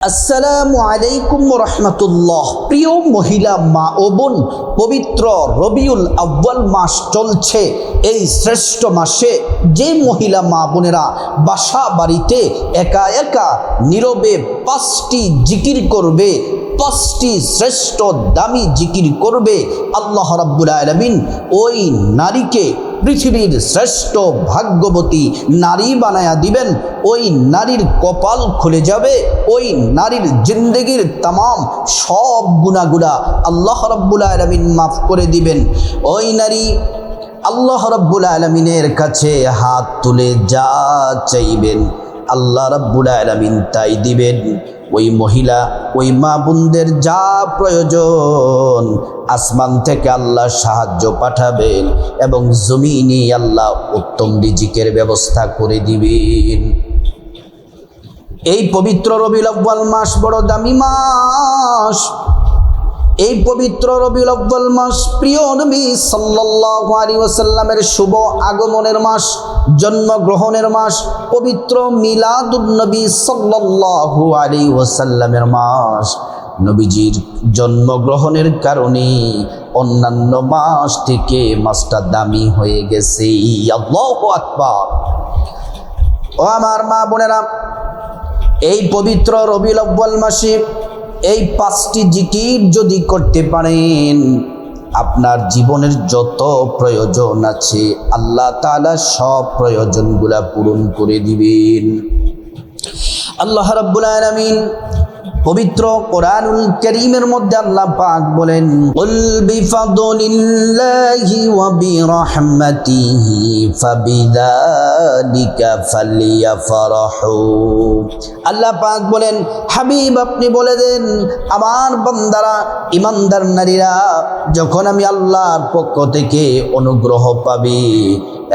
আসসালামু আলাইকুম রহমতুল্লাহ। প্রিয় মহিলা মা ও বোন, পবিত্র রবিউল আউয়াল মাস চলছে। এই শ্রেষ্ঠ মাসে যে মহিলা মা বোনেরা বাসা বাড়িতে একা একা নীরবে 5টি জিকির করবে, 5টি শ্রেষ্ঠ দামি জিকির করবে, আল্লাহ রাব্বুল আলামিন ওই নারীকে পৃথিবীর শ্রেষ্ঠ ভাগ্যবতী নারী বানায়া দিবেন। ওই নারীর কপাল খুলে যাবে, ওই নারীর জিন্দেগির তামাম সব গুনাহগুলা আল্লাহ রাব্বুল আলামিন মাফ করে দিবেন। ওই নারী আল্লাহ রাব্বুল আলামিনের কাছে হাত তুলে যা চাইবেন আল্লাহ রাব্বুল আলামিন তাই দিবেন। ওই মহিলা ওই মা বোনদের যা প্রয়োজন আসমান থেকে আল্লাহ সাহায্য পাঠাবেন এবং জমিনে আল্লাহ উত্তম রিজিকের ব্যবস্থা করে দিবেন। এই পবিত্র রবিউল আউয়াল মাস বড় দামি মাস। এই পবিত্র রবিউল আউয়াল মাস প্রিয় নবী সাল্লাল্লাহু আলাইহি ওয়াসাল্লামের শুভ আগমনের মাস, জন্মগ্রহণের মাস, পবিত্র মিলাদুন নবী সাল্লাল্লাহু আলাইহি ওয়াসাল্লামের মাস। নবীজির জন্মগ্রহণের কারণে অন্যান্য মাস থেকে মাসটা দামি হয়ে গেছে। আল্লাহু আকবার। ও আমার মা বোনেরা, এই পবিত্র রবিউল আউয়াল মাসে এই 5টি জিকির যদি করতে পারেন, আপনার জীবনের যত প্রয়োজন আছে আল্লাহ তাআলা সব প্রয়োজনগুলা পূরণ করে দিবেন। আল্লাহ রাব্বুল আলামিন পবিত্র কোরআনুল কারীমের মধ্যে আল্লাহ পাক বলেন, কুল বিফাদলিল্লাহি ওয়া বিরাহমাতিহি ফাবিযালিকা ফালইয়াফরাহু। আল্লাহ পাক বলেন, হাবিব আপনি বলে দেন আমার বান্দারা, ইমানদার নারীরা যখন আমি আল্লাহর পক্ষ থেকে অনুগ্রহ পাবে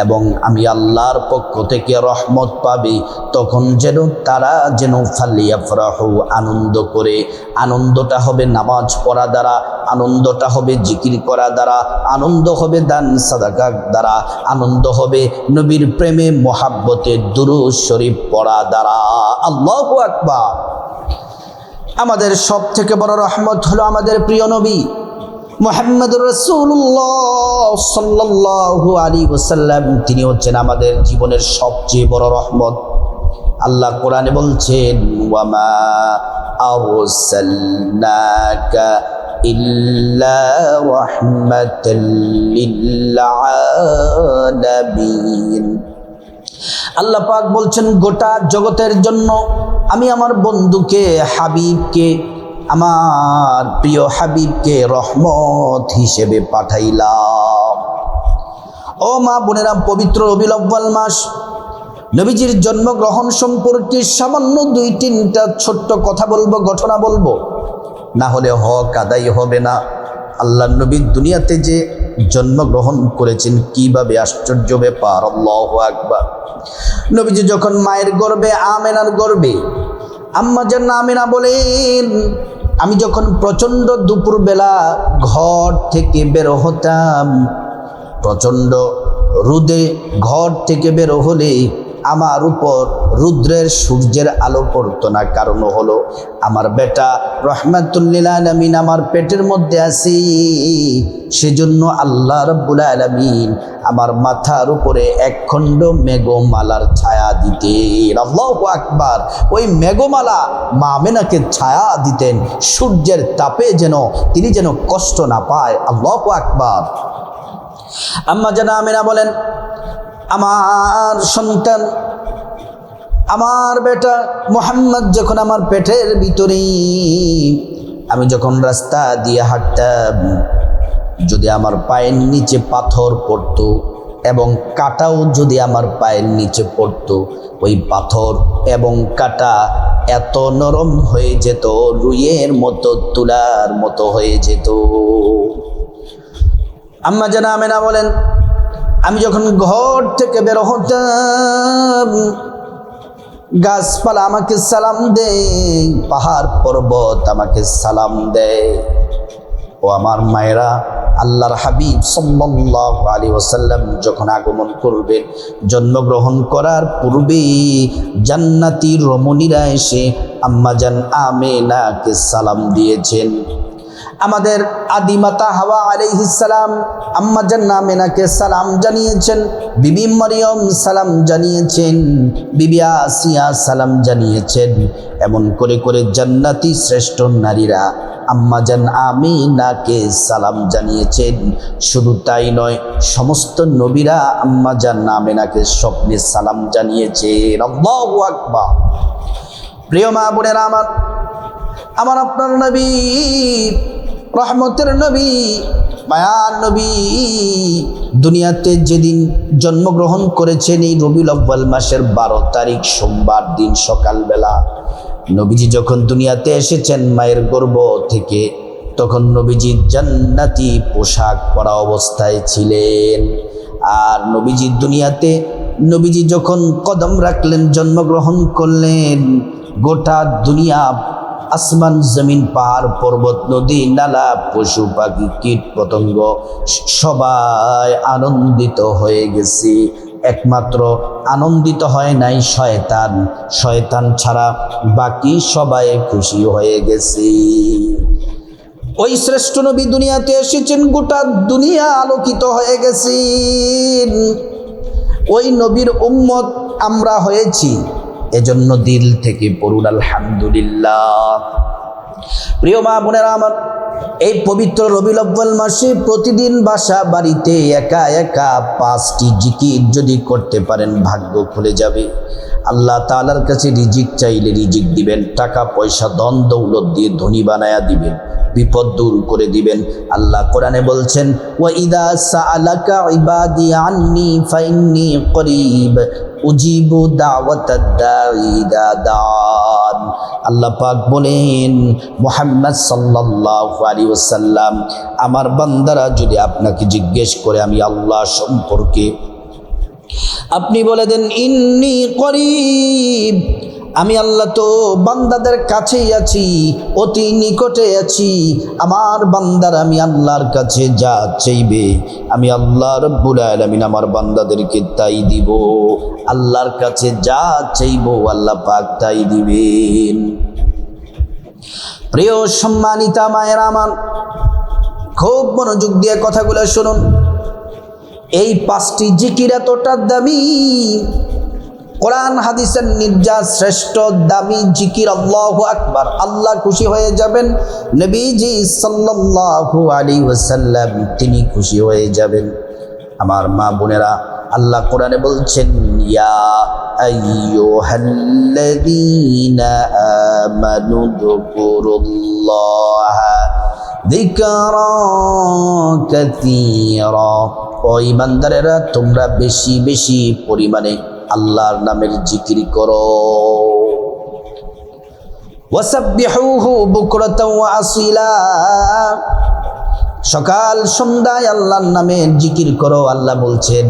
এবং আমি আল্লাহর পক্ষ থেকে রহমত পাবে, তখন যেন তারা যেন ফালিয়াফরাহু আনন্দ করে। আনন্দটা হবে নামাজ পড়া দ্বারা, আনন্দটা হবে জিকির করা দ্বারা, আনন্দ হবে দান সাদাকা দ্বারা, আনন্দ হবে নবীর প্রেমে মোহাব্বতে দুরূদ শরীফ পড়া দ্বারা। আল্লাহু আকবার। আমাদের সব থেকে বড় রহমত হলো আমাদের প্রিয় নবী মুহাম্মদুর রাসূলুল্লাহ সাল্লাল্লাহু আলাইহি ওয়াসাল্লাম। তিনি হচ্ছেন আমাদের জীবনের সবচেয়ে বড় রহমত। আল্লাহ কোরআনে বলছেন, ওয়ামা আরসালনাকা ইল্লা রাহমাতাল লিল আলামিন। আল্লাহ পাক বলছেন, গোটা জগতের জন্য আমি আমার বন্ধুকে, হাবিবকে, আমার প্রিয় হাবিবকে রহমত হিসেবে পাঠাইলাম। ও মা বোনেরা, পবিত্র রবিউল আউয়াল মাস নবীজির জন্মগ্রহণ সম্পর্কে সামান্য 2-3টা ছোট্ট কথা বলবো, ঘটনা বলবো, না হলে হক আদায় হবে না। আল্লাহ নবী দুনিয়াতে যে জন্মগ্রহণ করেছেন কিভাবে আশ্চর্য ব্যাপার। আল্লাহু আকবার। নবীজি যখন মায়ের গর্ভে, আমেনার গর্ভে, আম্মা জান আমেনা বলেন, আমি যখন প্রচণ্ড দুপুরবেলা ঘর থেকে বের হতাম, প্রচণ্ড রোদে ঘর থেকে বের হলে আমার উপর রুদ্রের সূর্যের আলো পড়তো না। কারণ হলো আমার বেটা রাহমাতুল লিল আলামিন আমার পেটের মধ্যে আছে। সেজন্য আল্লাহ রাব্বুল আলামিন আমার মাথার উপরে একখণ্ড মেঘমালার ছায়া দিতেন। আল্লাহু আকবার। ওই মেঘমালা মা আমেনাকে ছায়া দিতেন, সূর্যের তাপে যেন তিনি যেন কষ্ট না পায়। আল্লাহু আকবার। আম্মা জান আমেনা বলেন, আমার সন্তান, আমার বেটা মুহাম্মদ যখন আমার পেটের ভিতরে, আমি যখন রাস্তা দিয়ে হাঁটতাম, যদি আমার পায়ের নিচে পাথর পড়তো এবং কাঁটাও যদি আমার পায়ের নিচে পড়তো, ওই পাথর এবং কাঁটা এত নরম হয়ে যেত, রুইয়ের মতো, তুলার মতো হয়ে যেত। আম্মা জান আমেনা বলেন, আমি যখন ঘর থেকে বের হতাম, গাছপালা আমাকে সালাম দেয়, পাহাড় পর্বত আমাকে সালাম দেয়। ও আমার মায়েরা, আল্লাহর হাবিব সাল্লাল্লাহু আলাইহি ওয়াসাল্লাম যখন আগমন করবেন, জন্মগ্রহণ করার পূর্বে জান্নাতি রমণীরা এসে আম্মাজান আমেনাকে সালাম দিয়েছেন। আমাদের আদিমাতা হাওয়া আলাইহিস সালাম আম্মাজান আমেনাকে সালাম জানিয়েছেন, বিবি মরিয়ম সালাম জানিয়েছেন, বিবি আসিয়া সালাম জানিয়েছেন। এমন করে করে জান্নাতি শ্রেষ্ঠ নারীরা আম্মাজান আমিনাকে সালাম জানিয়েছেন। শুধু তাই নয়, সমস্ত নবীরা আম্মাজান আমিনাকে স্বপ্নে সালাম জানিয়েছেন। আল্লাহু আকবার। প্রিয় মা বোনেরা, আমার আপনার নবী, রহমতের নবী, মায়ার নবী দুনিয়াতে যেদিন জন্মগ্রহণ করেছেন, এই রবিউল আউয়াল মাসের 12 তারিখ সোমবার দিন সকালবেলা নবীজি যখন দুনিয়াতে এসেছেন মায়ের গর্ভ থেকে, তখন নবীজি জান্নাতি পোশাক পরা অবস্থায় ছিলেন। আর নবীজি দুনিয়াতে নবীজি যখন কদম রাখলেন, জন্মগ্রহণ করলেন, গোটা দুনিয়া, আসমান জমিন পাহাড় পর্বত নদী নালা পশু পাখি কীট পতঙ্গ সবাই আনন্দিত হয়ে গেছে। একমাত্র আনন্দিত হয় নাই শয়তান, শয়তান ছাড়া বাকি সবাই খুশি হয়ে গেছে। ওই শ্রেষ্ঠ নবী দুনিয়াতে এসেছেন, গোটা দুনিয়া আলোকিত হয়ে গেছেন। ওই নবীর উম্মত আমরা হয়েছি, এজন্য দিল থেকে পড়ুন আলহামদুলিল্লাহ। প্রিয় মা বোনেরা আমার, এই পবিত্র রবিউল আউয়াল মাসে প্রতিদিন বাসা বাড়িতে একা একা 5টি জিকির যদি করতে পারেন, ভাগ্য খুলে যাবে। আল্লাহ তাআলার কাছে রিজিক চাইলে রিজিক দিবেন, টাকা পয়সা ধন দৌলত দিয়ে ধনী বানায়া দিবেন, বিপদ দূর করে দিবেন। আল্লাহ কোরআনে বলছেন, ওয়া ইযা সাআলাকা ইবাদি আন্নী ফাইন্নী করিব উজিবু দাওয়াতাদ দাঈ ইযা দাআন। আল্লাহ পাক বলেন, মুহাম্মদ সাল্লাল্লাহু আলাইহি ওয়াসাল্লাম, আমার বান্দারা যদি আপনাকে জিজ্ঞেস করে আমি আল্লাহ সম্পর্কে, আপনি বলে দেন ইন্নী করিব, আমি আল্লাহ তো বান্দাদের কাছেই আছি, অতি নিকটে আছি। আমার বান্দার আমি আল্লাহর কাছে যা চাইবে, আমি আল্লাহ রাব্বুল আলামিন আমার বান্দাদেরকে তাই দিব। আল্লাহর কাছে যা চাইবো আল্লাহ পাক তাই দিবেন। প্রিয় সম্মানিতা মায়েরা আমার, খুব মনোযোগ দিয়ে কথাগুলো শুনুন। এই 5টি জিকির এতটা দামি, কোরআন হাদিসের নির্যাস শ্রেষ্ঠ দামি জিকির আল্লাহু আকবার। আল্লাহ খুশি হয়ে যাবেন, নবীজি সাল্লাল্লাহু আলাইহি ওয়াসাল্লাম তিনি খুশি হয়ে যাবেন। আমার মা বোনেরা, আল্লাহ কোরআনে বলছেন, ইয়া আইয়ুহাল্লাযীনা আমানু যকুরুল্লাহা যিকরান কাসীরা। ও ঈমানদারেরা, তোমরা বেশি বেশি পরিমাণে আল্লাহর নামের জিকির করো। ওয়াসাব্বিহুহু বুকরাতাও ওয়া আসিলা, সকাল সন্ধ্যায় আল্লাহর নামের জিকির করো। আল্লাহ বলছেন,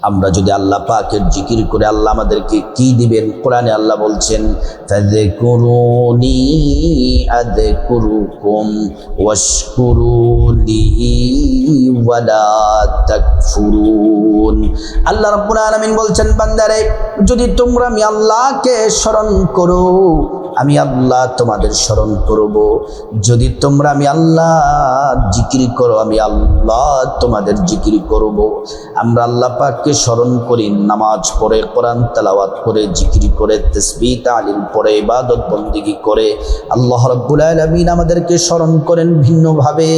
আমরা যদি আল্লাহ পাকের জিকির করে আল্লাহ আমাদেরকে কি দিবেন? কোরআনে আল্লাহ বলছেন, ফাযকুরুনি আযকুরুকুম ওয়াশকুরুলি ওয়ালা তাকফুরুন। আল্লাহ রাব্বুল আলামিন বলছেন, বান্দারে যদি তোমরা আমি আল্লাহকে স্মরণ করো, আমি আল্লাহ তোমাদের স্মরণ করব। যদি তোমরা আমি আল্লাহ জিকির করো, আমি আল্লাহ তোমাদের জিকির করব। আমরা আল্লাহ পাককে স্মরণ করি, নামাজ পড়ে, কোরআন তেলাওয়াত করে, জিকির করে, তাসবিহ তাহলিল পড়ে, ইবাদত বন্দেগী করে। আল্লাহ রাব্বুল আলামিন আমাদেরকে স্মরণ করেন ভিন্নভাবে।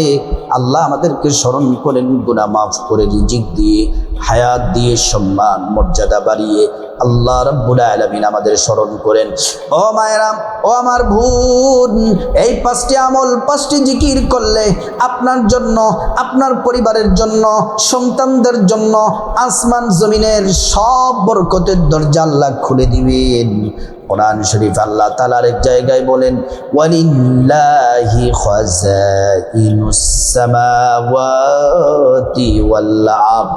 আল্লাহ আমাদেরকে স্মরণ করেন গুনাহ মাফ করে, রিজিক দিয়ে, হায়াত দিয়ে, সম্মান মর্যাদা বাড়িয়ে। আল্লাহ রাব্বুল আলামিন আমাদের স্মরণ করেন। ও মায়েরা, ও আমার বোন, এই 5টি আমল, 5টি জিকির করলে আপনার জন্য, আপনার পরিবারের জন্য, সন্তানদের জন্য, আসমান জমিনের সব বরকতের দরজা আল্লাহ খুলে দিবেন। কোরআন শরীফ আল্লাহ তাআলা এক জায়গায় বলেন, ওয়ালিল্লাহি খাযাইনুস সামাওয়াতি ওয়াল আরদ,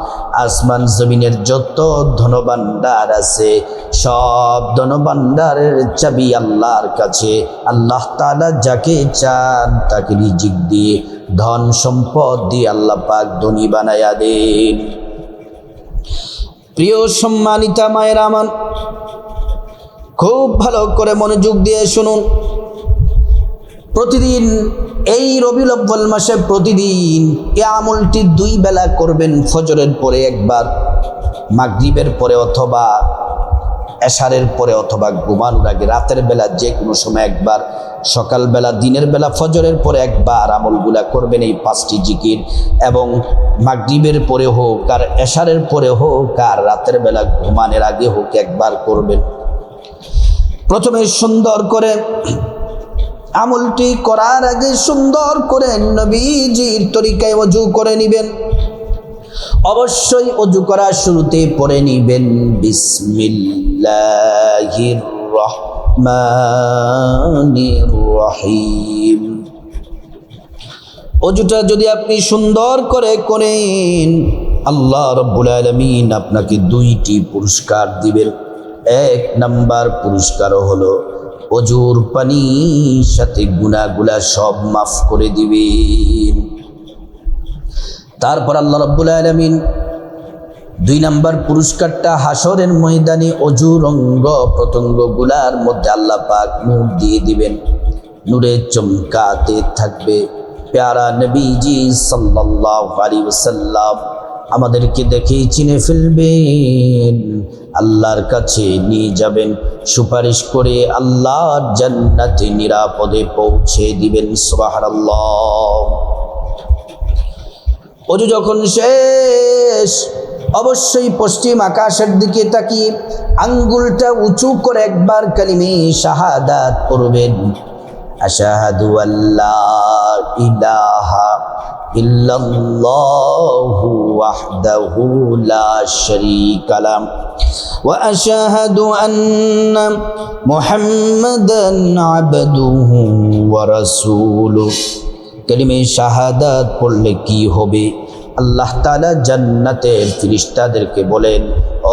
আসমান জমিনের যত ধনভাণ্ডার আছে সব ধনভাণ্ডারের চাবি আল্লাহর কাছে। আল্লাহ তাআলা যাকে চান তাকে রিজিক দিয়ে, ধন সম্পদ দিয়ে আল্লাহ পাক ধনী বানায়া দেন। প্রিয় সম্মানিতা মায়েরা আমার, খুব ভালো করে মনোযোগ দিয়ে শুনুন। প্রতিদিন এই রবিউল আউয়াল মাসে প্রতিদিন এই আমলটি 2 বেলা করবেন। ফজরের পরে একবার, মাগরিবের পরে অথবা এশারের পরে অথবা ঘুমানোর আগে, রাতের বেলা যে কোনো সময় একবার, সকালবেলা, দিনের বেলা, ফজরের পরে একবার আমলগুলা করবেন এই 5টি জিকির। এবং মাগরিবের পরে হোক আর এশারের পরে হোক আর রাতের বেলা ঘুমানোর আগে হোক একবার করবেন। প্রথমে সুন্দর করে আমলটি করার আগে সুন্দর করে নবীজির তরিকায় ওযু করে নেবেন। অবশ্যই ওযু করার শুরুতে পড়ে নেবেন বিসমিল্লাহির রহমানির রহিম। ওযুটা যদি আপনি সুন্দর করে করেন, আল্লাহ রাব্বুল আলামিন আপনাকে 2টি পুরস্কার দিবেন। 1 নাম্বার পুরস্কার হলো ওযুর পানির সাথে গুনাহগুলা সব মাফ করে দিবেন। তারপর আল্লাহ রাব্বুল আলামিন 2 নাম্বার পুরস্কারটা হাসরের ময়দানে ওযুর অঙ্গ প্রত্যঙ্গগুলার মধ্যে আল্লাহ পাক নূর দিয়ে দিবেন। নূরে চমকাতে থাকবে। প্যারা নবীজি সাল্লাল্লাহু আলাইহি ওয়াসাল্লাম আমাদেরকে দেখেই চিনে ফেলবেন, আল্লাহর কাছে নিয়ে যাবেন, সুপারিশ করে আল্লাহর জান্নাতে নিরাপদে পৌঁছে দিবেন। সুবহানাল্লাহ। ওযু যখন শেষ, অবশ্যই পশ্চিম আকাশের দিকে তাকিয়ে আঙ্গুলটা উঁচু করে একবার কালিমে শাহাদাত পড়বেন। আশহাদু আল্লা ইলাহা ইল্লাল্লাহু ওয়াহদাহু লা শারীকা লাহু ওয়া আশহাদু আন্না মুহাম্মাদান আবদুহু ওয়া রাসূলুহু। কালিমে শাহাদাত পড়লে কি হবে? আল্লাহ তাআলা জান্নাতের ফেরেশতাদেরকে বলেন,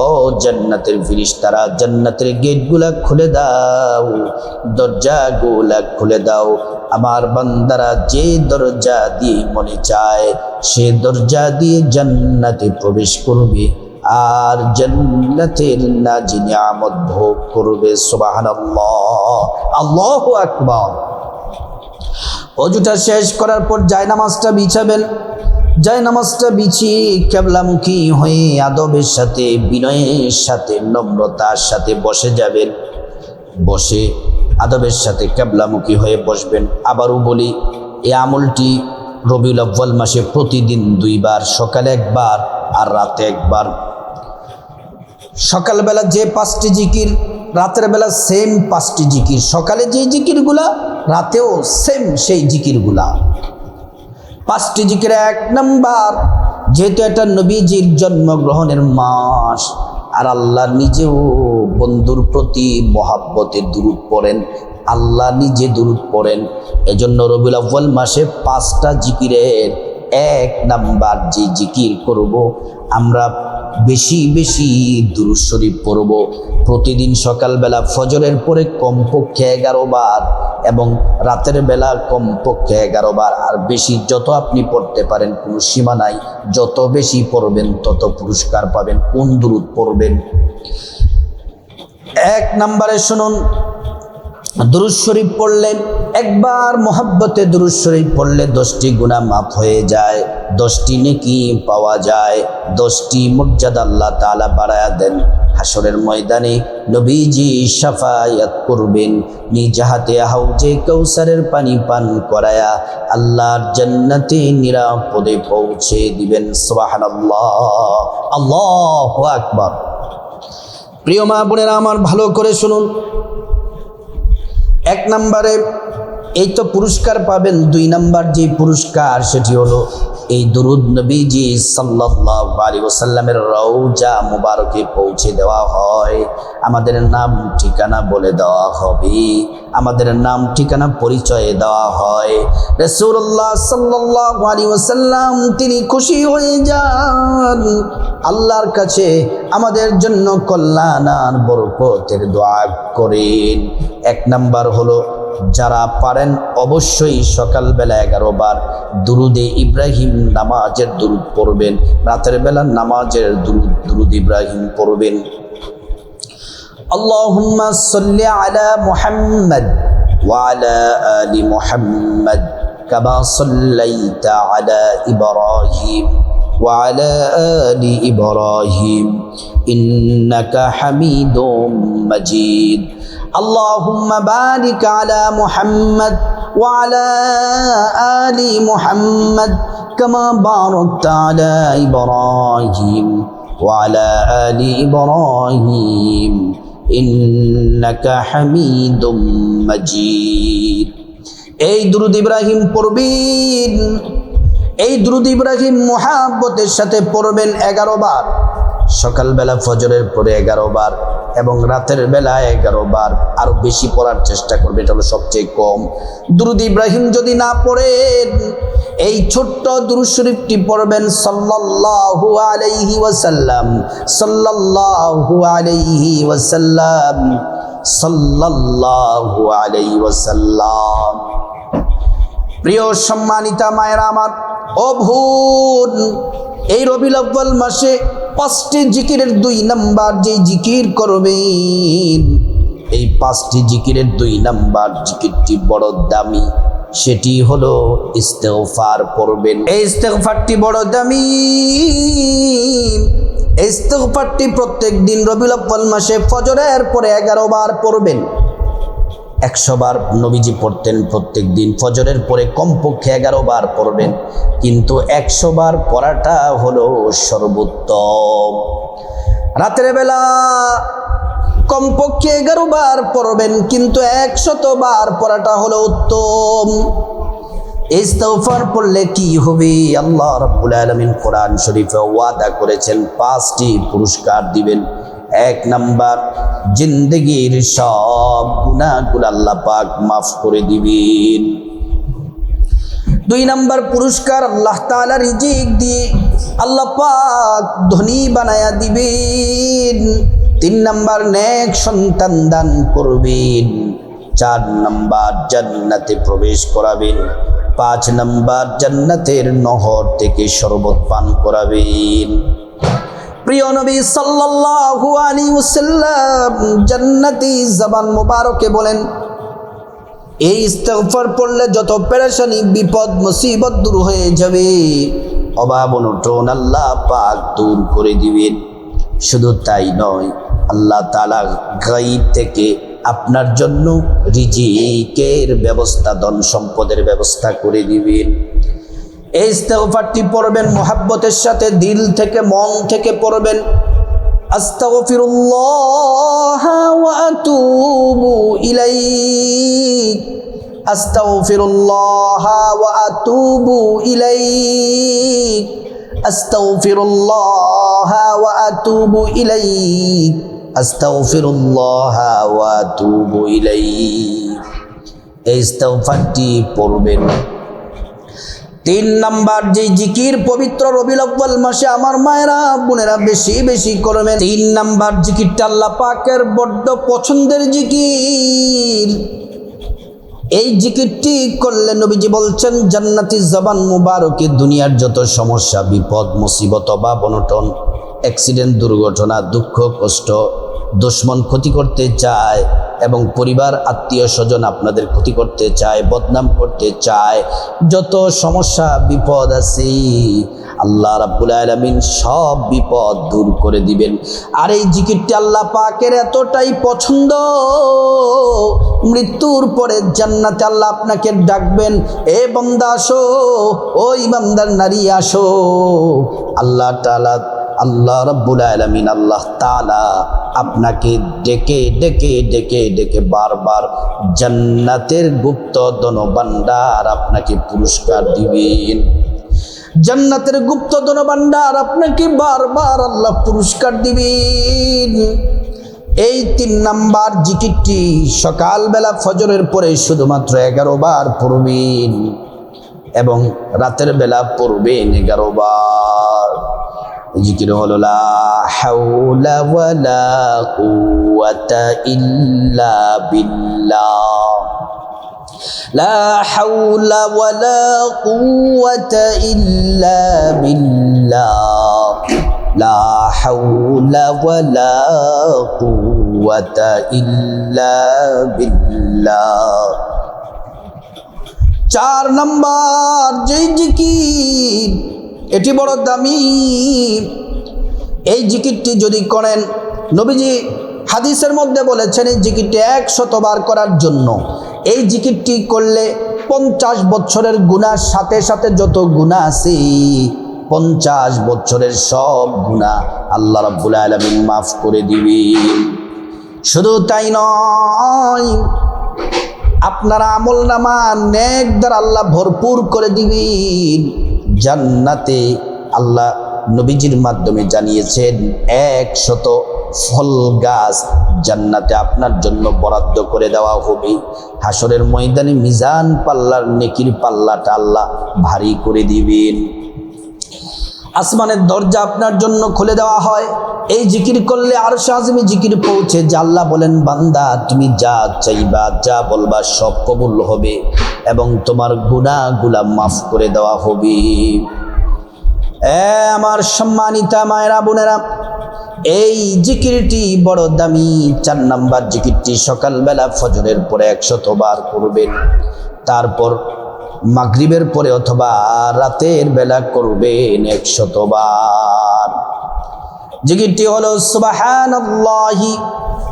ও জান্নাতের ফেরেশতারা, জান্নাতের গেটগুলা খুলে দাও, দরজাগুলা খুলে দাও। আমার বান্দারা যে দরজা দিয়ে মনে চায় সে দরজা দিয়ে জান্নাতে প্রবেশ করবে আর জান্নাতের নাজি নিয়ামত ভোগ করবে। সুবহানাল্লাহ, আল্লাহু আকবার। ওযুটা শেষ করার পর জায়নামাজটা বিছাবেন। জায়নামাজটা বিছিয়ে কিবলামুখী হয়ে আদবের সাথে, বিনয়ের সাথে, নম্রতার সাথে বসে যাবেন। বসে আদবের সাথে কিবলামুখী হয়ে বসবেন। আবারও বলি, এই আমলটি রবিউল আউয়াল মাসে প্রতিদিন 2 বার, সকালে একবার আর রাতে একবার। সকালবেলা যে 5টি জিকির, রাতের বেলা সেম 5টি জিকির। সকালে যে জিকিরগুলা, রাতেও সেম সেই জিকিরগুলা। 5টি জিকির। 1 নাম্বার, যেহেতু এটা নবীজির জন্মগ্রহণের মাস আর আল্লাহ নিজেও বন্ধুর প্রতি মহাব্বতে দুরূদ পড়েন, আল্লাহ নিজে দুরূদ পড়েন, এজন্য রবিউল আউয়াল মাসে 5টা জিকিরের 1 নাম্বার যে জিকির করব, আমরা বেশি বেশি দুরূদ শরীফ পড়ব। প্রতিদিন সকালবেলা ফজরের পরে কমপক্ষে 11 বার এবং রাতের বেলা কমপক্ষে 11 বার। আর বেশি যত আপনি পড়তে পারেন, কোনো সীমা নাই, যত বেশি পড়বেন তত পুরস্কার পাবেন। কোন দুরূদ পড়বেন? 1 নম্বরে শুনুন, দুরূদ শরীফ পড়লে, একবার মোহাব্বতে দুরূদ শরীফ পড়লে 10টি গুনাহ মাফ হয়ে যায়, 10টি নেকি পাওয়া যায়, 10টি মর্যাদা আল্লাহ তাআলা বাড়ায়া দেন। হাসরের ময়দানে নবীজি শাফায়াত করবেন, নিজ হাতে হাউজে কাউসারের পানি পান করায়া আল্লাহর জান্নাতে নিরাপদে পৌঁছে দিবেন। সুবহানাল্লাহ, আল্লাহু আকবার। প্রিয় মা বোনেরা আমার, ভালো করে শুনুন। 1 নম্বরে এই তো পুরস্কার পাবেন। 2 নাম্বার যে পুরস্কার সেটি হলো এই দুরূদ নবীজি সাল্লাল্লাহু আলাইহি ওয়াসাল্লামের রওজা মুবারকে পৌঁছে দেওয়া হয়। আমাদের নাম ঠিকানা বলে দেওয়া হবে, আমাদের নাম ঠিকানা পরিচয় দেওয়া হয়। রাসূলুল্লাহ সাল্লাল্লাহু আলাইহি ওয়াসাল্লাম তিনি খুশি হয়ে যান, আল্লাহর কাছে আমাদের জন্য কল্যাণ আর বরকতের দোয়া করেন। 1 নাম্বার হলো যারা পারেন অবশ্যই সকালবেলা 11 বার দুরুদে ইব্রাহিম নামাজের দুরুদ পড়বেন, রাতের বেলা নামাজের দুরুদ ইব্রাহিম পড়বেন। আল্লাহুম্মা সাল্লি আলা মুহাম্মাদ ওয়া আলা আলি মুহাম্মাদ কামা সাল্লাইতা আলা ইব্রাহিম ওয়া আলা আলি ইব্রাহিম ইন্নাকা হামিদুম মাজিদ। اللهم بارك على محمد وعلى آل محمد كما باركت على إبراهيم وعلى آل إبراهيم إنك حميد مجيد। এই দুরূদ ইব্রাহিম পড়বেন, এই দুরূদ ইব্রাহিম মুহাব্বতের সাথে পড়বেন 11 বার। সকালবেলা ফজরের পরে 11 বার এবং রাতের বেলা 11 বার। আরো বেশি পড়ার চেষ্টা করবে, এটা হলো সবচেয়ে কম। দুরূদ ইব্রাহিম যদি না পড়েন, এই ছোট্ট দুরূদ শরীফটি পড়বেন সাল্লাল্লাহু আলাইহি ওয়াসাল্লাম, সাল্লাল্লাহু আলাইহি ওয়াসাল্লাম, সাল্লাল্লাহু আলাইহি ওয়াসাল্লাম। প্রিয় সম্মানিতা মায়েরা আমার, ও বোন, এই রবিউল আউয়াল মাসে 5টি জিকিরের 2 নাম্বার যে জিকির করবেন, এই 5টি জিকিরের 2 নাম্বার জিকিরটি বড় দামি, সেটি হলো ইস্তেগফার পড়বেন। এই ইস্তেগফারটি বড় দামি। এই ইস্তেগফারটি প্রত্যেক দিন রবিউল আউয়াল মাসে ফজরের পরে 11 বার পড়বেন। 100 বার নবীজি পড়তেন প্রত্যেক দিন, ফজরের পরে কমপক্ষে 11 বার পড়বেন, কিন্তু 100 বার পড়াটা হলো সর্বোত্তম। রাতের বেলা কমপক্ষে 11 বার পড়বেন, কিন্তু 100 বার পড়াটা হলো উত্তম। ইস্তেগফার পড়লে কি হবে? আল্লাহ রাব্বুল আলামিন কোরআন শরীফে ওয়াদা করেছেন 5টি পুরস্কার দিবেন। 1 নাম্বার, জিন্দেগির সব গুনাহগুলো আল্লাহ পাক মাফ করে দিবেন। 2 নাম্বার পুরস্কার, আল্লাহ তাআলা রিজিক দিয়ে আল্লাহ পাক ধনী বানায়া দিবেন। 3 নাম্বার, নেক সন্তান দান করবেন। 4 নাম্বার, জান্নাতে প্রবেশ করাবেন। 5 নাম্বার, জান্নাতের নহর থেকে শরবত পান করাবেন। প্রিয় নবী সাল্লাল্লাহু আলাইহি ওয়াসাল্লাম জান্নাতি জবান মুবারকে বলেন, এই ইস্তেগফার পড়লে যত পেরেশানি বিপদ মুসিবত দূর হয়ে যাবে, অভাব অনটন আল্লাহ পাক দূর করে দিবেন। শুধু তাই নয়, আল্লাহ তাআলা গায়ব থেকে আপনার জন্য রিজিকের ব্যবস্থা, ধন সম্পদের ব্যবস্থা করে দিবেন। এই ইস্তেগফারটি পড়বেন মুহাব্বতের সাথে, দিল থেকে, মন থেকে পড়বেন। আস্তাগফিরুল্লাহ ওয়া আতুবু ইলাইহি, আস্তাগফিরুল্লাহ ওয়া আতুবু ইলাইহি, আস্তাগফিরুল্লাহ ওয়া আতুবু ইলাইহি, আস্তাগফিরুল্লাহ ওয়া আতুবু ইলাইহি। এই ইস্তেগফারটি পড়বেন। 3 নাম্বার যে জিকির পবিত্র রবিউল আউয়াল মাসে আমার মায়েরা বোনেরা বেশি বেশি করবেন। 3 নাম্বার জিকিরটা আল্লাহ পাকের বড্ড পছন্দের জিকির। এই জিকিরটি করলে নবীজি বলছেন জান্নাতি জবান মুবারকে দুনিয়ার যত সমস্যা, বিপদ, মুসিবত, অভাব অনটন, অ্যাক্সিডেন্ট, দুর্ঘটনা, দুঃখ, কষ্ট, দুশমন ক্ষতি করতে চায় এবং পরিবার আত্মীয় স্বজন আপনাদের ক্ষতি করতে চায়, বদনাম করতে চায়, যত সমস্যা বিপদ আছে আল্লাহ রাব্বুল আলামিন সব বিপদ দূর করে দিবেন। আর এই জিকিরটি আল্লাহ পাকের এতটাই পছন্দ, মৃত্যুর পরে জান্নাতে আল্লাহ আপনাকে ডাকবেন, এ বান্দা আসো, ওই বান্দার নারী আসো। আল্লাহ রাব্বুল আলামিন আল্লাহ তাআলা আপনাকে ডেকে ডেকে ডেকে ডেকে বারবার জান্নাতের গুপ্ত ধনভাণ্ডার আপনাকে পুরস্কার দিবেন। জান্নাতের গুপ্ত ধনভাণ্ডার আপনাকে বারবার আল্লাহ পুরস্কার দিবেন। এই 3 নাম্বার জিকিরটি সকালবেলা ফজরের পরে শুধুমাত্র 11 বার পড়বেন এবং রাতের বেলা পড়বেন 11 বার। জিকির হলো লা হাওলা ওয়ালা কুওয়াতা ইল্লা বিল্লাহ, লা হাওলা ওয়ালা কুওয়াতা ইল্লা বিল্লাহ, লা হাওলা ওয়ালা কুওয়াতা ইল্লা বিল্লাহ। 4 নাম্বার যেই জিকির, এটি বড় দামি। এই জিকিরটি যদি করেন, নবীজি হাদিসের মধ্যে বলেছেন এই জিকিরটি 100 বার করার জন্য। এই জিকিরটি করলে 50 বছরের গুনার সাথে সাথে যত গুনাহ আছে 50 বছরের সব গুনাহ আল্লাহ রাব্বুল আলামিন মাফ করে দিবেন। শুধু তাই নয়, আপনার আমলনামা নেক দ্বারা আল্লাহ ভরপুর করে দিবেন। জান্নাতে আল্লাহ নবীজির মাধ্যমে জানিয়েছেন 100 ফল গাছ জান্নাতে আপনার জন্য বরাদ্দ করে দেওয়া হবে। হাসরের ময়দানে মিজান পাল্লার নেকির পাল্লাটা আল্লাহ ভারী করে দিবেন। আসমানের দরজা আপনার জন্য খুলে দেওয়া হয়। এই জিকির করলে আরশ আযমে জিকির পৌঁছে যে আল্লাহ বলেন, বান্দা তুমি যা চাইবা যা বলবা সব কবুল হবে এবং তোমার গুনাহগুলা মাফ করে দেওয়া হবে। আমার সম্মানিতা মায়েরা বোনেরা, এই জিকিরটি বড় দামি। 4 নাম্বার জিকিরটি সকালবেলা ফজরের পরে 100 বার করবেন, তারপর মাগরিবের পরে অথবা রাতের বেলা করবেন 100 বার। জিকিরটি হলো সুবহানাল্লাহি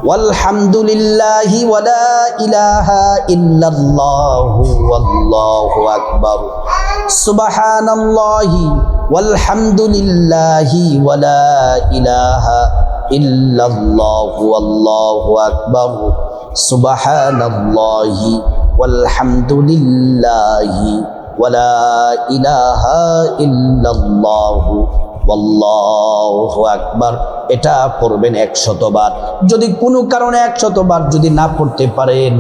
ওয়ালহামদুলিল্লাহি ওয়ালা ইলাহা ইল্লাল্লাহু ওয়াল্লাহু আকবার, সুবহানাল্লাহি ওয়ালহামদুলিল্লাহি ওয়ালা ইলাহা ইল্লাল্লাহু ওয়াল্লাহু আকবার, সুবহানাল্লাহি ওয়ালহামদুলিল্লাহি ওয়ালা ইলাহা ইল্লাল্লাহু ওয়াল্লাহু আকবার। এটা পড়বেন 100 বার। যদি কোনো কারণে 100 বার যদি না পড়তে পারেন,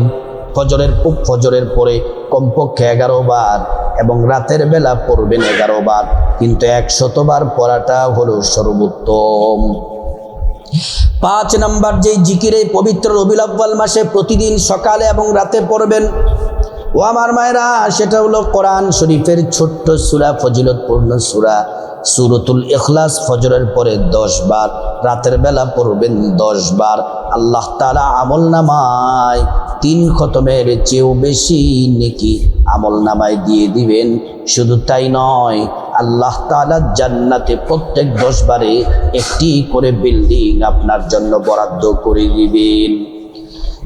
ফজরের পরে কমপক্ষে 11 বার এবং রাতের বেলা পড়বেন 11 বার, কিন্তু 100 বার পড়াটা হলো সর্বোত্তম। 5 নাম্বার যে জিকিরে পবিত্র রবিউল আউয়াল মাসে প্রতিদিন সকালে এবং রাতে পড়বেন, ও আমার মায়েরা, সেটা হলো কোরআন শরীফের ছোট্ট সূরা, ফজিলতপূর্ণ সূরা সূরাতুল ইখলাস। ফজরের পরে 10 বার, রাতের বেলা পড়বেন 10 বার। আল্লাহ তাআলা আমলনামায় 3 খতমের চেয়েও বেশি নেকি আমলনামায় দিয়ে দিবেন। শুধু তাই নয়, আল্লাহ তাআলা জান্নাতে প্রত্যেক 10 বারে একটি করে বিল্ডিং আপনার জন্য বরাদ্দ করে দিবেন।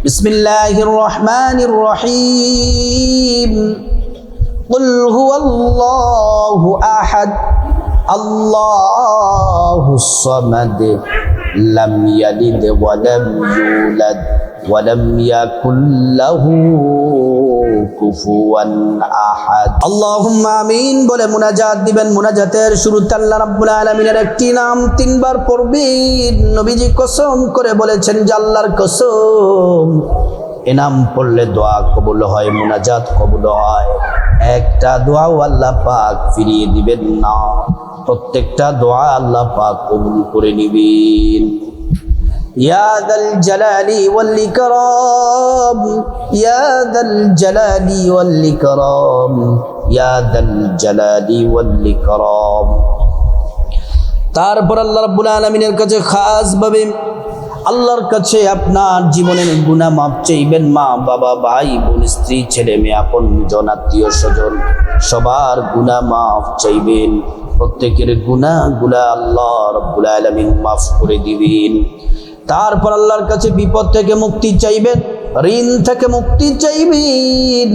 বিসমিল্লাহির রহমানির রহিম। কুল হুয়াল্লাহু আহাদ আল্লাহুস সামাদ লাম ইয়ালিদ ওয়া লাম ইউলাদ ওয়া লাম ইয়াকুল লাহু কুফুয়ান আহাদ। আল্লাহুম্মা আমিন বলে মুনাজাত দিবেন। মুনাজাতের শুরুতে আল্লাহ রাব্বুল আলামিনের একটি নাম 3 বার পড়বেন। নবীজি কসম করে বলেছেন যে আল্লাহর কসম, এ নাম পড়লে দোয়া কবুল হয়, মুনাজাত কবুল হয়। একটা দোয়াও আল্লাহ পাক ফিরিয়ে দিবেন না, প্রত্যেকটা দোয়া আল্লাহ পাক কবুল করে নিবেন। ইয়া যাল জালালি ওয়াল ইকরাম, ইয়া যাল জালালি ওয়াল ইকরাম, ইয়া যাল জালালি ওয়াল ইকরাম। তারপর আল্লাহ রাব্বুল আলামিনের কাছে খাস ভাবে আল্লাহর কাছে আপনার জীবনের গুনাহ মাপ চাইবেন। মা বাবা, ভাই বোন, স্ত্রী, ছেলে মেয়ে, আপনজন, আত্মীয় স্বজন সবার গুনাহ মাপ চাইবেন। প্রত্যেকের গুনাহগুলা আল্লাহ রাব্বুল আলামিন মাফ করে দিবেন। তারপর আল্লাহর কাছে বিপদ থেকে মুক্তি চাইবেন, ঋণ থেকে মুক্তি চাইবেন,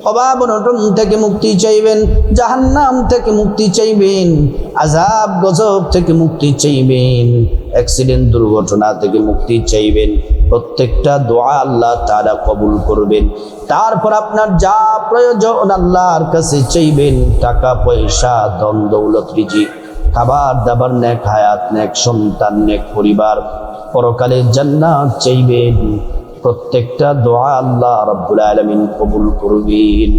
অভাব অনটন থেকে মুক্তি চাইবেন, জাহান্নাম থেকে মুক্তি চাইবেন, আযাব গজব থেকে মুক্তি চাইবেন অ্যাক্সিডেন্ট দুর্ঘটনা থেকে মুক্তি চাইবেন। প্রত্যেকটা দোয়া আল্লাহ তাআলা কবুল করবেন। তারপর আপনার যা প্রয়োজন আল্লাহর কাছে চাইবেন, টাকা পয়সা, ধন দৌলত, রিজিক, খাবার দাবার, নেক হায়াত, নেক সন্তান, নেক পরিবার, পরকালে জান্নাত চাইবেন। প্রত্যেকটা দোয়া আল্লাহ রাব্বুল আলামিন কবুল করবেন।